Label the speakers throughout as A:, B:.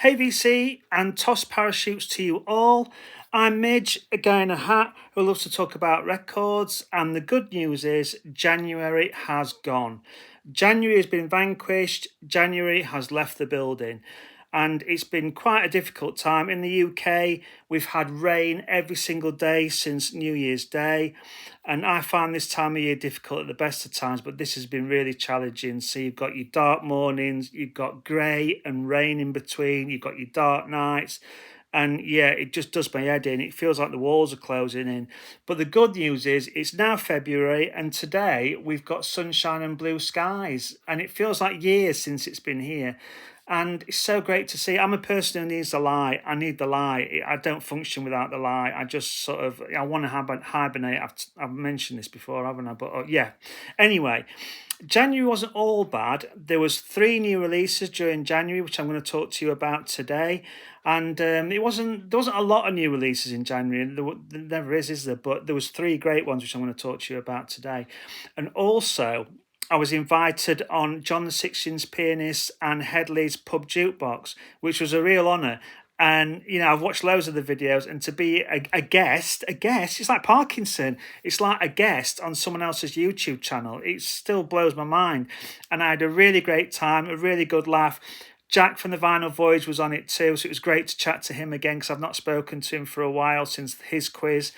A: Hey VC and toss parachutes to you all. I'm Midge, a guy in a hat who loves to talk about records, and the good news is January has gone. January has been vanquished, January has left the building, and it's been quite a difficult time. In the UK, we've had rain every single day since New Year's Day, and I find this time of year difficult at the best of times, but this has been really challenging. So you've got your dark mornings, you've got grey and rain in between, you've got your dark nights, and yeah, it just does my head in. It feels like the walls are closing in. But the good news is it's now February, and today we've got sunshine and blue skies, and it feels like years since it's been here. And it's so great to see. I'm a person who needs the light. I need the light. I don't function without the light. I just sort of, I want to hibernate. I've mentioned this before, haven't I? But yeah. Anyway, January wasn't all bad. There was 3 new releases during January, which I'm going to talk to you about today. And there wasn't a lot of new releases in January. There never is there? But there was 3 great ones, which I'm going to talk to you about today. And also, I was invited on John the 16th Pianist and Headley's Pub Jukebox, which was a real honour. And, you know, I've watched loads of the videos, and to be a guest, it's like Parkinson. It's like a guest on someone else's YouTube channel. It still blows my mind. And I had a really great time, a really good laugh. Jack from the Vinyl Voyage was on it too, so it was great to chat to him again because I've not spoken to him for a while since his quiz,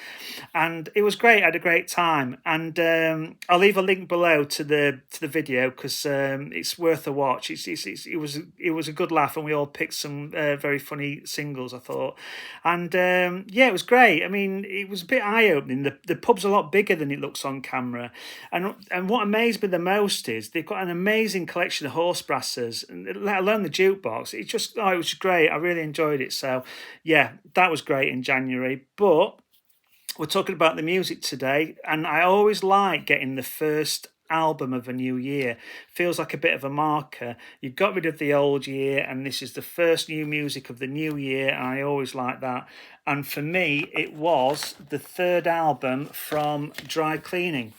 A: and it was great. I had a great time, and I'll leave a link below to the video because it's worth a watch. It was a good laugh, and we all picked some very funny singles, I thought, and yeah, it was great. I mean, it was a bit eye opening. The pub's a lot bigger than it looks on camera, and what amazed me the most is they've got an amazing collection of horse brasses, let alone the jukebox. It was great. I really enjoyed it. So yeah, that was great in January. But we're talking about the music today, and I always like getting the first album of a new year. Feels like a bit of a marker. You've got rid of the old year, and this is the first new music of the new year, and I always like that. And for me, it was the 3rd album from Dry Cleaning,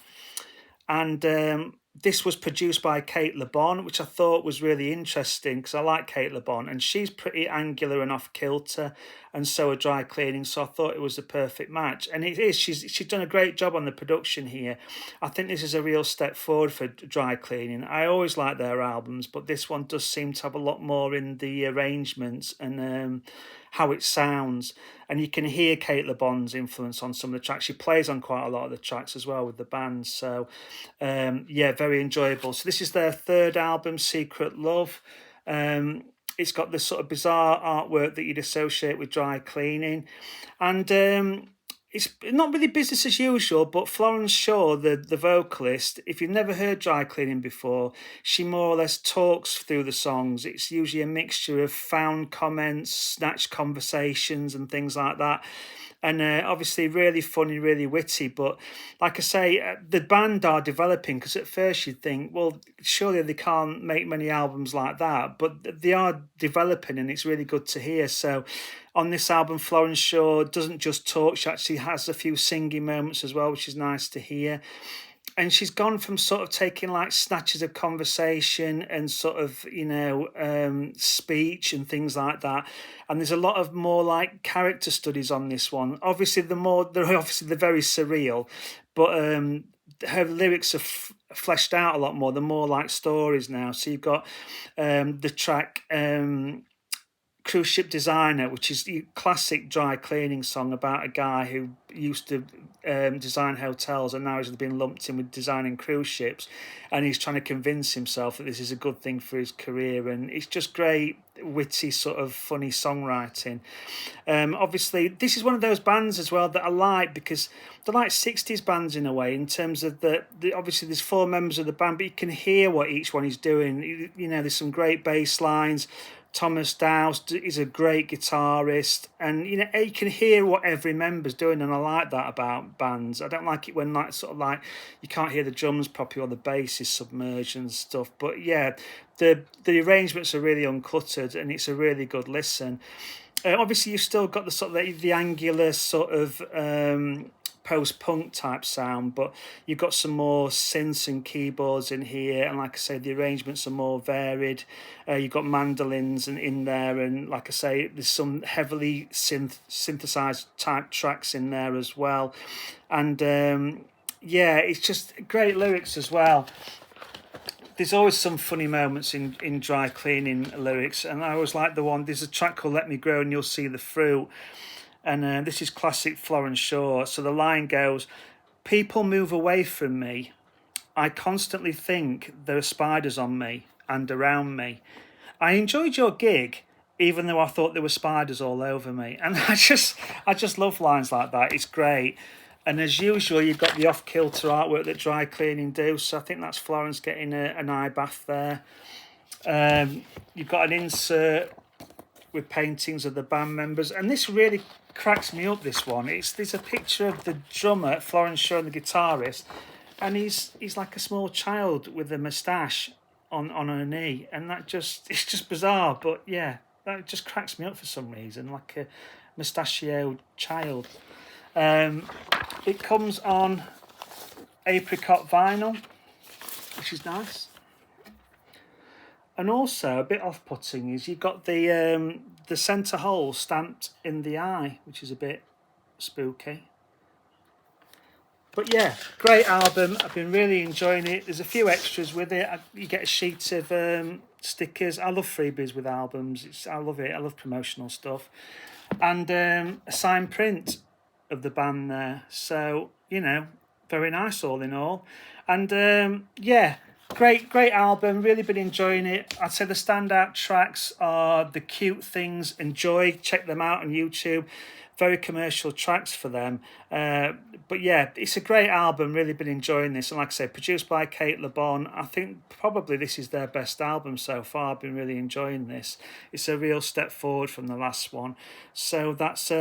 A: and this was produced by Kate LeBon, which I thought was really interesting because I like Kate LeBon, and she's pretty angular and off kilter, and so are Dry Cleaning. So I thought it was the perfect match, and it is. She's done a great job on the production here. I think this is a real step forward for Dry Cleaning. I always like their albums, but this one does seem to have a lot more in the arrangements and how it sounds, and you can hear Kate LeBon's influence on some of the tracks. She plays on quite a lot of the tracks as well with the band, so yeah, very enjoyable. So this is their 3rd album, Secret Love. It's got this sort of bizarre artwork that you'd associate with Dry Cleaning, and it's not really business as usual, but Florence Shaw, the vocalist, if you've never heard Dry Cleaning before, she more or less talks through the songs. It's usually a mixture of found comments, snatched conversations and things like that. And obviously really funny, really witty. But like I say, the band are developing, because at first you'd think, well, surely they can't make many albums like that. But they are developing, and it's really good to hear. So on this album, Florence Shaw doesn't just talk. She actually has a few singing moments as well, which is nice to hear. And she's gone from sort of taking like snatches of conversation and sort of, you know, speech and things like that. And there's a lot of more like character studies on this one. Obviously, they're very surreal, but her lyrics are fleshed out a lot more. They're more like stories now. So you've got the track Cruise Ship Designer, which is the classic Dry Cleaning song about a guy who used to design hotels, and now he's been lumped in with designing cruise ships, and he's trying to convince himself that this is a good thing for his career. And it's just great, witty, sort of funny songwriting. Obviously, this is one of those bands as well that I like, because they're like 60s bands in a way, in terms of the obviously there's 4 members of the band, but you can hear what each one is doing. You know, there's some great bass lines. Thomas Dowse is a great guitarist, and you know, you can hear what every member's doing, and I like that about bands. I don't like it when like sort of like you can't hear the drums properly or the bass is submerged and stuff. But yeah, the arrangements are really uncluttered, and it's a really good listen. Obviously, you've still got the sort of the angular sort of post-punk type sound, but you've got some more synths and keyboards in here, and like I say, the arrangements are more varied. You've got mandolins in there, and like I say, there's some heavily synthesized type tracks in there as well. And yeah, it's just great lyrics as well. There's always some funny moments in dry cleaning lyrics, and I always like the one, there's a track called Let Me Grow and You'll See the Fruit, and this is classic Florence Shaw. So the line goes, people move away from me, I constantly think there are spiders on me and around me. I enjoyed your gig, even though I thought there were spiders all over me. And I just love lines like that. It's great. And as usual, you've got the off-kilter artwork that dry cleaning do. So I think that's Florence getting an eye bath there. You've got an insert with paintings of the band members. And this really cracks me up, this one. There's a picture of the drummer, Florence Shaw, and the guitarist. And he's like a small child with a moustache on her knee. And it's just bizarre. But yeah, that just cracks me up for some reason, like a mustachioed child. It comes on apricot vinyl, which is nice. And also a bit off-putting is you've got the centre hole stamped in the eye, which is a bit spooky. But yeah, great album. I've been really enjoying it. There's a few extras with it. You get a sheet of stickers. I love freebies with albums. I love it. I love promotional stuff. And a signed print of the band there. So, you know, very nice all in all. And yeah, great album. Really been enjoying it. I'd say the standout tracks are The Cute Things and Joy. Check them out on YouTube. Very commercial tracks for them. But yeah, it's a great album. Really been enjoying this. And like I say, produced by Kate LeBon. I think probably this is their best album so far. I've been really enjoying this. It's a real step forward from the last one. So that's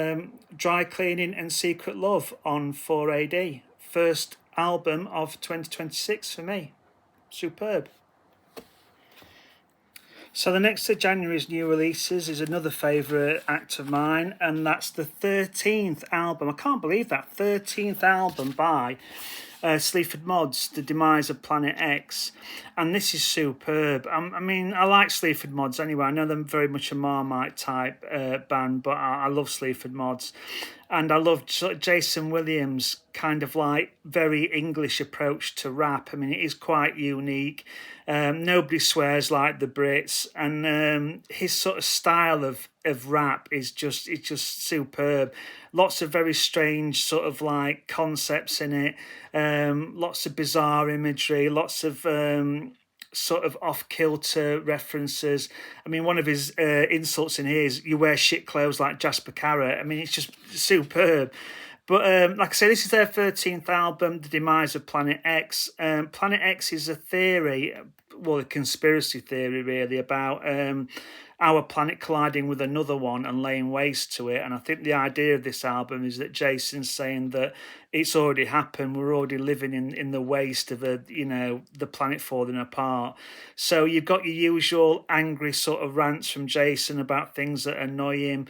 A: Dry Cleaning and Secret Love on 4AD. First album of 2026 for me. Superb. So the next of January's new releases is another favourite act of mine, and that's the 13th album. I can't believe that. 13th album by Sleaford Mods, The Demise of Planet X. And this is superb. I mean, I like Sleaford Mods anyway. I know them very much a Marmite type band, but I love Sleaford Mods. And I love Jason Williams' kind of like very English approach to rap. I mean, it is quite unique. Nobody swears like the Brits, and his sort of style of rap is just superb. Lots of very strange sort of like concepts in it. Lots of bizarre imagery. Lots of sort of off-kilter references. I mean, one of his insults in here is "you wear shit clothes like Jasper Carrot." I mean, it's just superb. But like I say, this is their 13th album, The Demise of Planet X. Planet X is a theory, well, a conspiracy theory really, about our planet colliding with another one and laying waste to it. And I think the idea of this album is that Jason's saying that it's already happened. We're already living in the waste of the planet falling apart. So you've got your usual angry sort of rants from Jason about things that annoy him.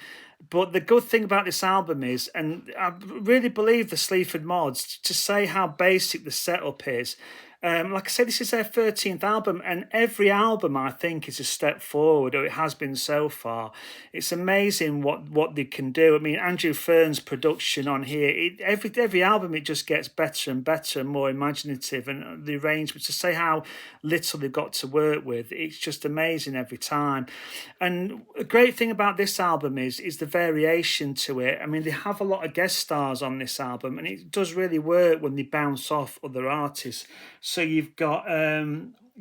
A: But the good thing about this album is, and I really believe the Sleaford Mods, to say how basic the setup is. Like I said, this is their 13th album, and every album I think is a step forward, or it has been so far. It's amazing what they can do. I mean, Andrew Fearn's production on here, every album it just gets better and better and more imaginative, and the arrangements, to say how little they've got to work with, it's just amazing every time. And a great thing about this album is the variation to it. I mean, they have a lot of guest stars on this album, and it does really work when they bounce off other artists. So you've got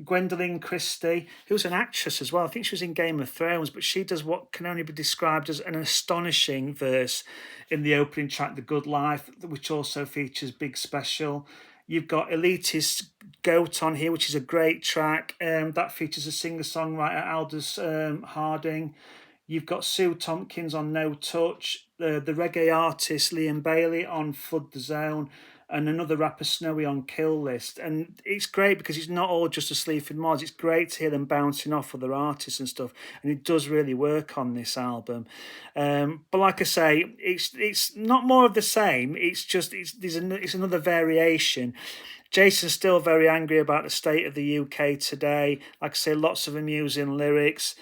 A: Gwendolyn Christie, who's an actress as well. I think she was in Game of Thrones, but she does what can only be described as an astonishing verse in the opening track, The Good Life, which also features Big Special. You've got Elitist Goat on here, which is a great track. That features a singer-songwriter, Aldous Harding. You've got Sue Tompkins on No Touch, the reggae artist Liam Bailey on Flood the Zone, and another rapper, Snowy, on Kill List. And it's great because it's not all just a Sleaford Mods. It's great to hear them bouncing off other artists and stuff, and it does really work on this album. But like I say, it's not more of the same. It's another variation. Jason's still very angry about the state of the UK today. Like I say, lots of amusing lyrics,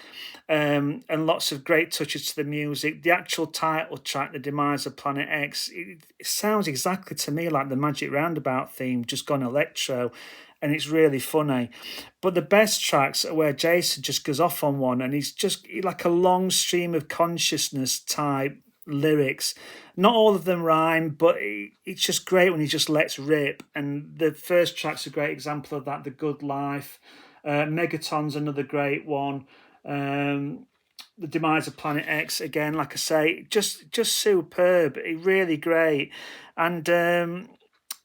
A: and lots of great touches to the music. The actual title track, The Demise of Planet X, it sounds exactly to me like the Magic Roundabout theme, just gone electro, and it's really funny. But the best tracks are where Jason just goes off on one, and he's just like a long stream of consciousness type lyrics. Not all of them rhyme, but it's just great when he just lets rip. And the first track's a great example of that, The Good Life. Megaton's another great one. The Demise of Planet X, again, like I say, just superb. Really great. And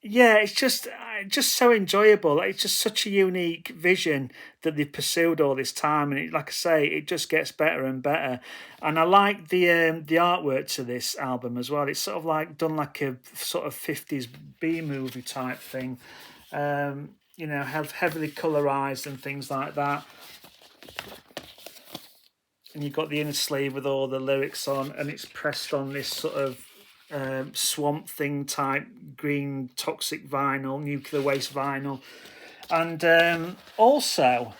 A: yeah, it's just so enjoyable. It's just such a unique vision that they've pursued all this time, and like I say, it just gets better and better. And I like the artwork to this album as well. It's sort of like done like a sort of 50s B movie type thing, heavily colorized and things like that. And you've got the inner sleeve with all the lyrics on, and it's pressed on this sort of Swamp Thing type green toxic vinyl, nuclear waste vinyl. And also,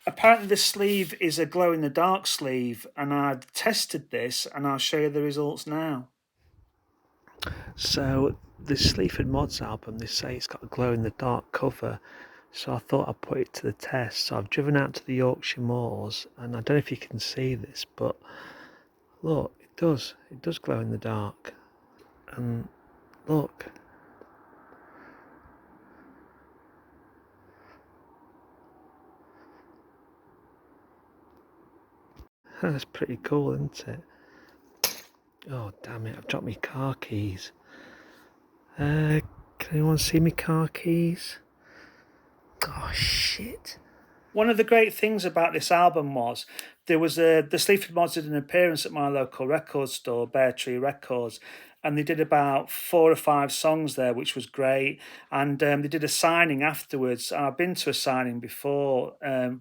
A: apparently the sleeve is a glow-in-the-dark sleeve, and I tested this, and I'll show you the results now. So the Sleaford Mods album, they say it's got a glow-in-the-dark cover, so I thought I'd put it to the test. So I've driven out to the Yorkshire Moors, and I don't know if you can see this, but look, it does glow in the dark. And look, that's pretty cool, isn't it? Oh damn it, I've dropped my car keys. Can anyone see me car keys? Oh shit. One of the great things about this album was there was the Sleaford Mods did an appearance at my local record store, Bear Tree Records, and they did about 4 or 5 songs there, which was great. And they did a signing afterwards. I've been to a signing before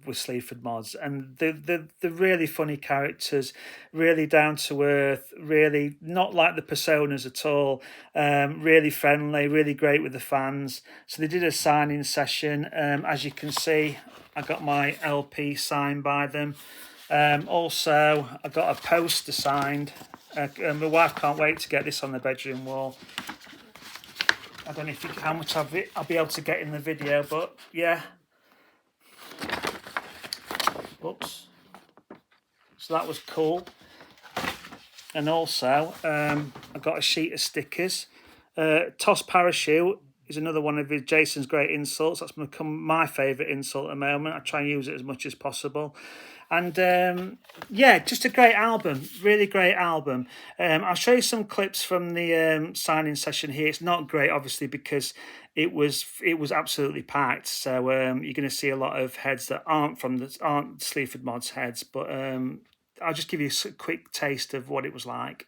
A: with Sleaford Mods, and they're really funny characters, really down to earth, really not like the personas at all, really friendly, really great with the fans. So they did a signing session. As you can see, I got my LP signed by them. Also, I got a poster signed. My wife can't wait to get this on the bedroom wall. I don't know how much I'll be able to get in the video, but yeah. Oops. So that was cool. And also, I got a sheet of stickers. Toss Parachute is another one of Jason's great insults. That's become my favourite insult at the moment. I try and use it as much as possible. And yeah, just a great album, really great album. I'll show you some clips from the signing session here. It's not great, obviously, because it was absolutely packed. So you're going to see a lot of heads that aren't Sleaford Mods heads, but I'll just give you a quick taste of what it was like.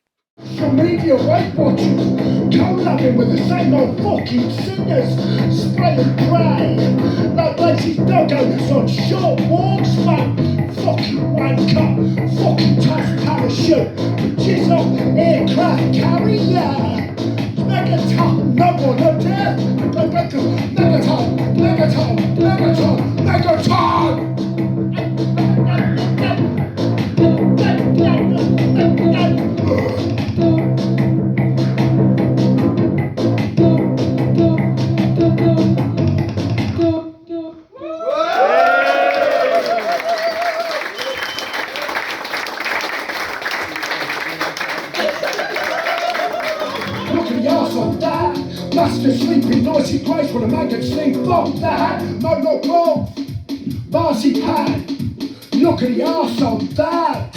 B: From media weight watchers, collabing with the same old fucking singers, spraying grey, like lazy doggos on short walks, mate. Fucking wanker, fucking toss parachute, chisel, aircraft carrier. Megaton, no one on death. Megaton, Megaton, Megaton, Megaton. Master sleeping, noisy grace when a man can sleep. Fuck that, no glove, marzipan. Look at the arse on that.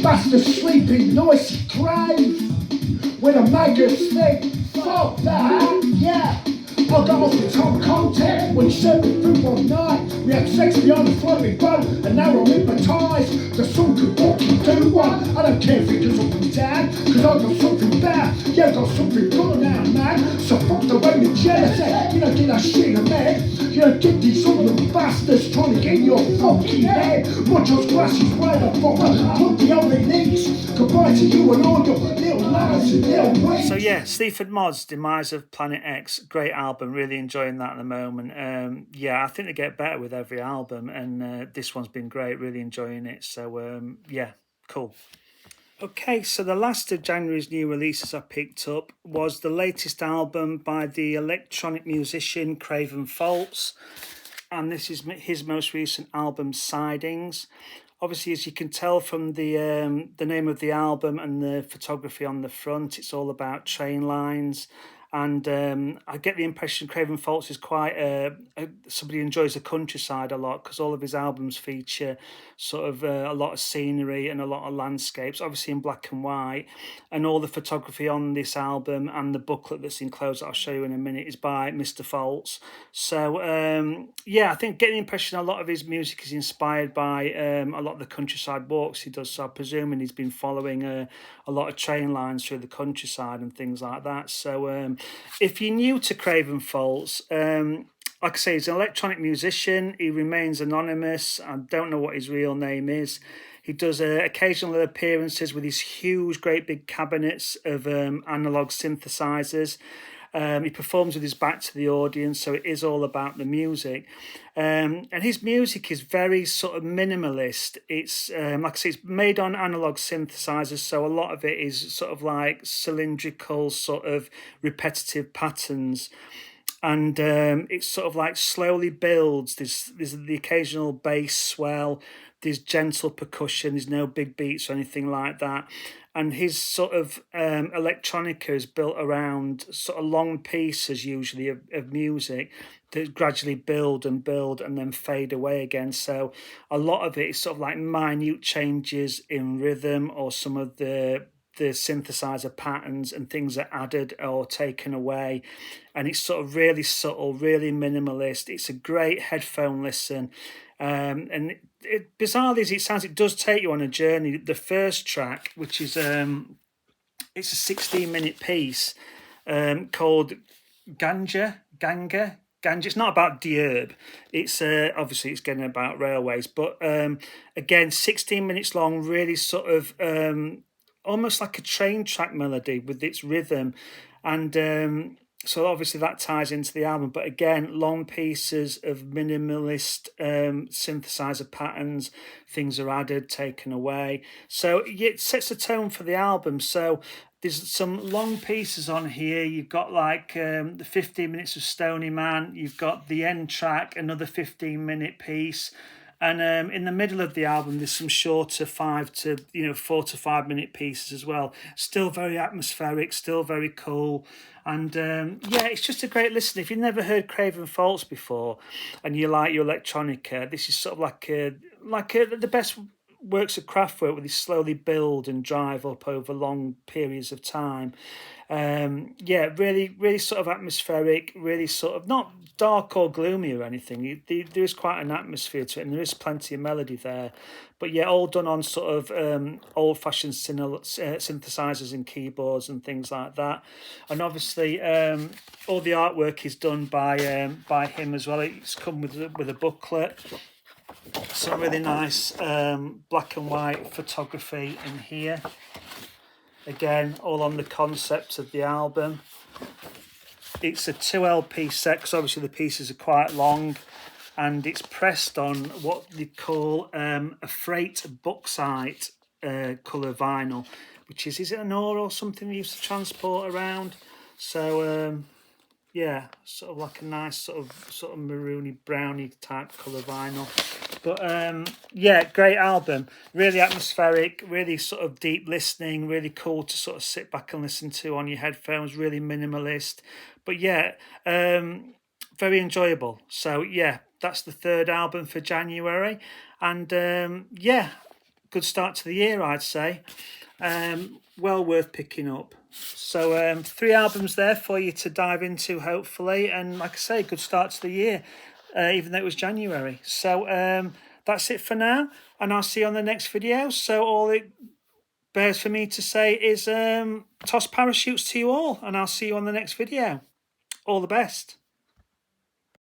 B: Master sleeping, noisy grave when a man can sleep. Fuck that, yeah. I got off the top content when he served me food one night. We had sex behind the following boat, and now I'm hypnotised. The sun could fucking do one. I don't care if it goes up and down, cause I got something bad. Yeah, I got something good now, man. So fuck the way with jealousy. You don't get that shit in a bed. You don't get these other bastards trying to get in your fucking head. Much as grass is where the fucker put the only links. Goodbye to you and all your little lads and little ways.
A: So yeah, Sleaford Mods, Demise of Planet X, great album. Really enjoying that at the moment. Yeah, I think they get better with every album, and this one's been great. Really enjoying it. So yeah, cool. Okay, so the last of January's new releases I picked up was the latest album by the electronic musician Craven Falls, and this is his most recent album, Sidings. Obviously, as you can tell from the name of the album and the photography on the front, it's all about train lines. And I get the impression Craven Falls is quite somebody who enjoys the countryside a lot, because all of his albums feature sort of a lot of scenery and a lot of landscapes, obviously in black and white. And all the photography on this album and the booklet that's enclosed, that I'll show you in a minute, is by Mr. Falls. So yeah, I think getting the impression a lot of his music is inspired by a lot of the countryside walks he does. So I'm presuming he's been following a lot of train lines through the countryside and things like that. So if you're new to Craven Falls, like I say, he's an electronic musician. He remains anonymous. I don't know what his real name is. He does occasional appearances with his huge, great big cabinets of analog synthesizers. He performs with his back to the audience, so it is all about the music. And his music is very sort of minimalist. It's, like I say, it's made on analog synthesizers, so a lot of it is sort of like cylindrical, sort of repetitive patterns. And it sort of like slowly builds. There's the occasional bass swell, there's gentle percussion, there's no big beats or anything like that. And his sort of electronica is built around sort of long pieces, usually of music, that gradually build and then fade away again. So a lot of it is sort of like minute changes in rhythm, or some of the synthesizer patterns and things are added or taken away. And it's sort of really subtle, really minimalist. It's a great headphone listen. And bizarrely as it sounds, it does take you on a journey. The first track, which is it's a 16-minute piece called Ganga. It's not about the herb. It's obviously it's getting about railways, but again, 16 minutes long, really sort of almost like a train track melody with its rhythm. And so obviously that ties into the album, but again, long pieces of minimalist synthesizer patterns, things are added, taken away. So it sets a tone for the album. So there's some long pieces on here. You've got like the 15 minutes of Stony Man. You've got the end track, another 15-minute piece. And in the middle of the album, there's some shorter 4 to 5 minute pieces as well. Still very atmospheric, still very cool. And yeah, it's just a great listen. If you've never heard Craven Falls before and you like your electronica, this is sort of like the best works of Kraftwerk, where they slowly build and drive up over long periods of time. Yeah, really sort of atmospheric, really sort of not dark or gloomy or anything. There is quite an atmosphere to it, and there is plenty of melody there. But yeah, all done on sort of old-fashioned synthesizers and keyboards and things like that. And obviously, all the artwork is done by him as well. It's come with a booklet. Some really nice black and white photography in here. Again, all on the concept of the album. It's a 2 LP set, because obviously the pieces are quite long, and it's pressed on what they call a freight bauxite colour vinyl, which is it an ore or something they used to transport around? So yeah, sort of like a nice sort of maroony browny type colour vinyl. But yeah, great album, really atmospheric, really sort of deep listening, really cool to sort of sit back and listen to on your headphones, really minimalist. But yeah, very enjoyable. So yeah, that's the third album for January. And yeah, good start to the year, I'd say. Well worth picking up. So 3 albums there for you to dive into, hopefully. And like I say, good start to the year, even though it was January. So that's it for now, and I'll see you on the next video. So all it bears for me to say is toss parachutes to you all, and I'll see you on the next video. All the best.